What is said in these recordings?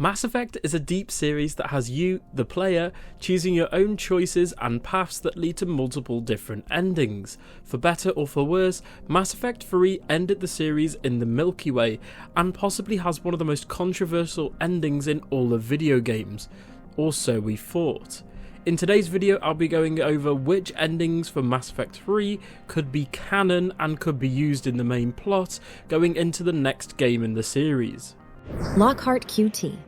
Mass Effect is a deep series that has you, the player, choosing your own choices and paths that lead to multiple different endings. For better or for worse, Mass Effect 3 ended the series in the Milky Way and possibly has one of the most controversial endings in all of video games. Or so we thought. In today's video, I'll be going over which endings for Mass Effect 3 could be canon and could be used in the main plot going into the next game in the series. Lockhart QT.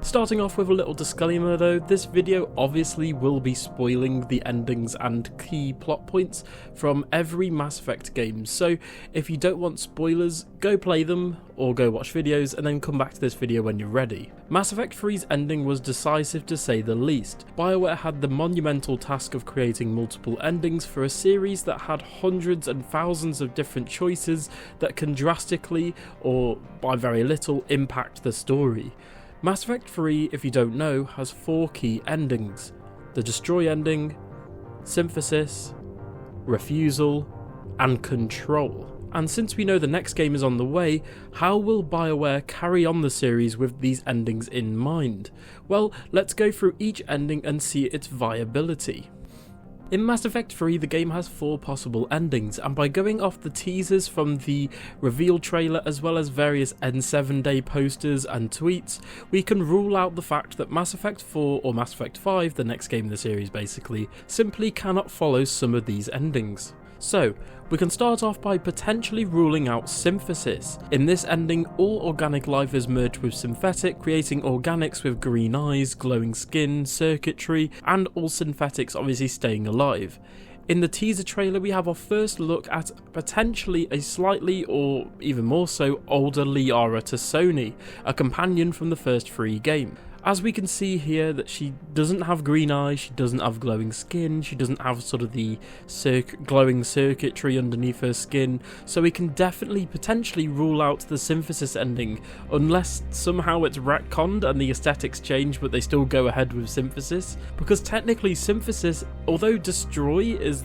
Starting off with a little disclaimer though, this video obviously will be spoiling the endings and key plot points from every Mass Effect game, so if you don't want spoilers, go play them or go watch videos and then come back to this video when you're ready. Mass Effect 3's ending was decisive to say the least. BioWare had the monumental task of creating multiple endings for a series that had hundreds and thousands of different choices that can drastically, or by very little, impact the story. Mass Effect 3, if you don't know, has 4 key endings: the Destroy ending, Synthesis, Refusal, and Control. And since we know the next game is on the way, how will BioWare carry on the series with these endings in mind? Well, let's go through each ending and see its viability. In Mass Effect 3, the game has 4 possible endings, and by going off the teasers from the reveal trailer as well as various N7 Day posters and tweets, we can rule out the fact that Mass Effect 4 or Mass Effect 5, the next game in the series basically, simply cannot follow some of these endings. So, we can start off by potentially ruling out Synthesis. In this ending, all organic life is merged with synthetic, creating organics with green eyes, glowing skin, circuitry, and all synthetics obviously staying alive. In the teaser trailer, we have our first look at potentially a slightly, or even more so, older Liara T'Soni, a companion from the first 3 games. As we can see here that she doesn't have green eyes, she doesn't have glowing skin, she doesn't have sort of the glowing circuitry underneath her skin, so we can definitely potentially rule out the Synthesis ending, unless somehow it's retconned and the aesthetics change but they still go ahead with Synthesis, because technically Synthesis, although Destroy is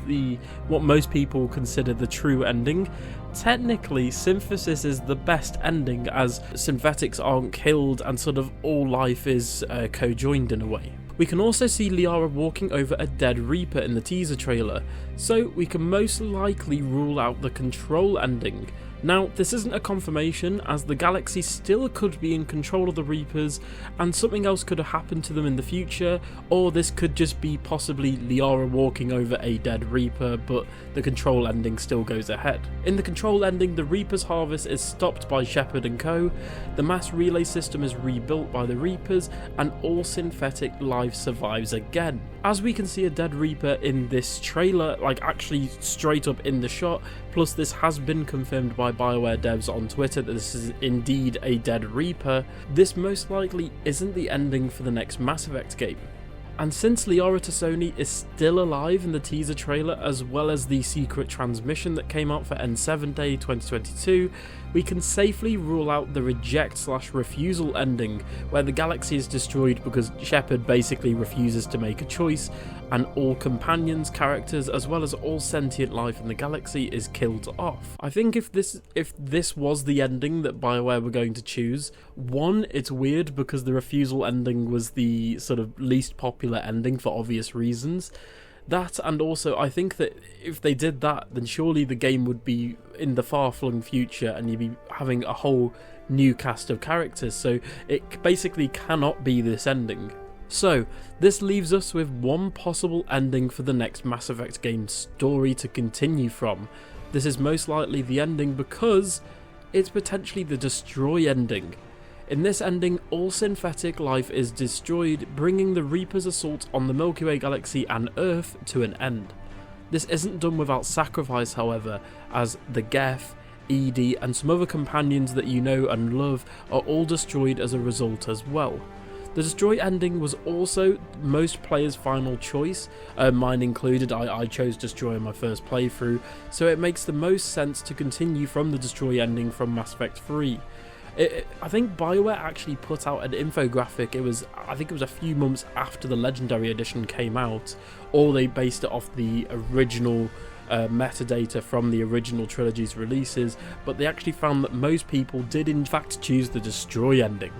what most people consider the true ending, technically Synthesis is the best ending as synthetics aren't killed and sort of all life is co-joined in a way. We can also see Liara walking over a dead Reaper in the teaser trailer, so we can most likely rule out the Control ending. Now, this isn't a confirmation, as the galaxy still could be in control of the Reapers, and something else could have happened to them in the future, or this could just be possibly Liara walking over a dead Reaper, but the Control ending still goes ahead. In the Control ending, the Reaper's harvest is stopped by Shepard and co, the mass relay system is rebuilt by the Reapers, and all synthetic life survives again. As we can see a dead Reaper in this trailer, like actually straight up in the shot, plus this has been confirmed by BioWare devs on Twitter that this is indeed a dead Reaper, this most likely isn't the ending for the next Mass Effect game. And since Liara T'Soni is still alive in the teaser trailer as well as the secret transmission that came out for N7 Day 2022, we can safely rule out the reject/refusal ending, where the galaxy is destroyed because Shepard basically refuses to make a choice and all companions, characters, as well as all sentient life in the galaxy is killed off. I think if this was the ending that BioWare were going to choose, one, it's weird because the refusal ending was the sort of least popular ending for obvious reasons. That, and also I think that if they did that, then surely the game would be in the far-flung future and you'd be having a whole new cast of characters, so it basically cannot be this ending. So, this leaves us with one possible ending for the next Mass Effect game story to continue from. This is most likely the ending because it's potentially the Destroy ending. In this ending, all synthetic life is destroyed, bringing the Reaper's assault on the Milky Way galaxy and Earth to an end. This isn't done without sacrifice, however, as the Geth, EDI, and some other companions that you know and love are all destroyed as a result as well. The Destroy ending was also most players' final choice, mine included. I chose Destroy in my first playthrough, so it makes the most sense to continue from the Destroy ending from Mass Effect 3. I think BioWare actually put out an infographic, I think it was a few months after the Legendary Edition came out, or they based it off the original metadata from the original trilogy's releases, but they actually found that most people did in fact choose the destroy ending.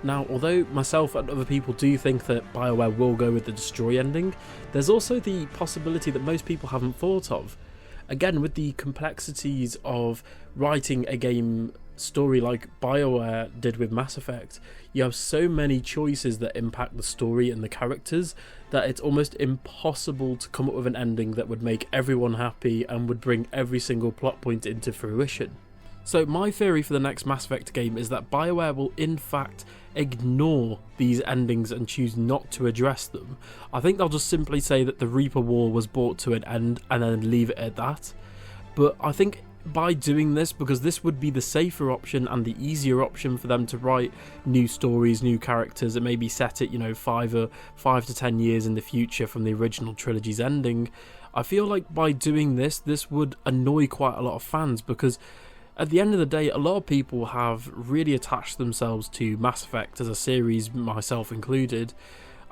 Now, although myself and other people do think that BioWare will go with the destroy ending, there's also the possibility that most people haven't thought of. Again, with the complexities of writing a game story like BioWare did with Mass Effect, you have so many choices that impact the story and the characters that it's almost impossible to come up with an ending that would make everyone happy and would bring every single plot point into fruition. So my theory for the next Mass Effect game is that BioWare will in fact ignore these endings and choose not to address them. I think they'll just simply say that the Reaper War was brought to an end and then leave it at that. But I think by doing this, because this would be the safer option and the easier option for them to write new stories, new characters, and maybe set it, 5 to 10 years in the future from the original trilogy's ending, I feel like by doing this would annoy quite a lot of fans, because at the end of the day, a lot of people have really attached themselves to Mass Effect as a series, myself included,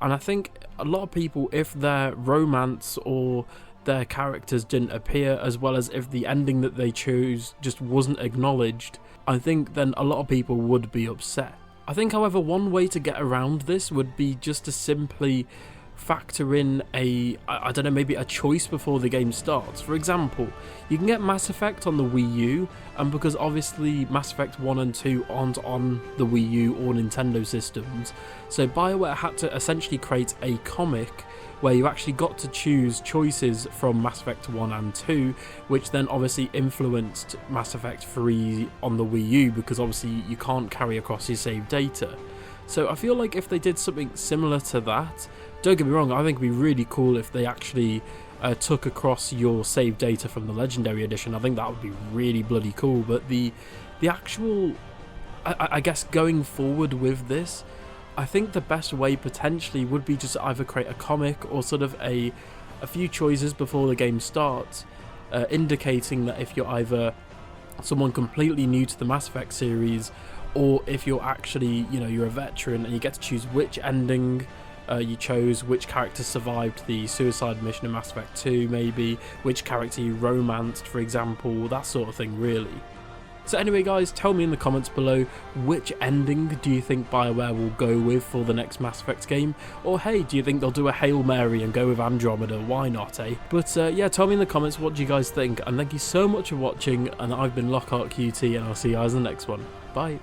and I think a lot of people, if their romance or their characters didn't appear, as well as if the ending that they chose just wasn't acknowledged, I think then a lot of people would be upset. I think, however, one way to get around this would be just to simply factor in maybe a choice before the game starts. For example, you can get Mass Effect on the Wii U, and because obviously Mass Effect 1 and 2 aren't on the Wii U or Nintendo systems, so BioWare had to essentially create a comic where you actually got to choose choices from Mass Effect 1 and 2, which then obviously influenced Mass Effect 3 on the Wii U, because obviously you can't carry across your save data. So I feel like if they did something similar to that, don't get me wrong, I think it'd be really cool if they actually took across your save data from the Legendary Edition. I think that would be really bloody cool, but the actual, I guess going forward with this, I think the best way potentially would be just either create a comic or sort of a few choices before the game starts, indicating that if you're either someone completely new to the Mass Effect series, or if you're actually, you're a veteran and you get to choose which ending you chose, which character survived the suicide mission in Mass Effect 2 maybe, which character you romanced, for example, that sort of thing really. So anyway guys, tell me in the comments below, which ending do you think BioWare will go with for the next Mass Effect game? Or hey, do you think they'll do a Hail Mary and go with Andromeda? Why not, eh? But yeah, tell me in the comments what do you guys think, and thank you so much for watching, and I've been LockhartQT, and I'll see you guys in the next one. Bye.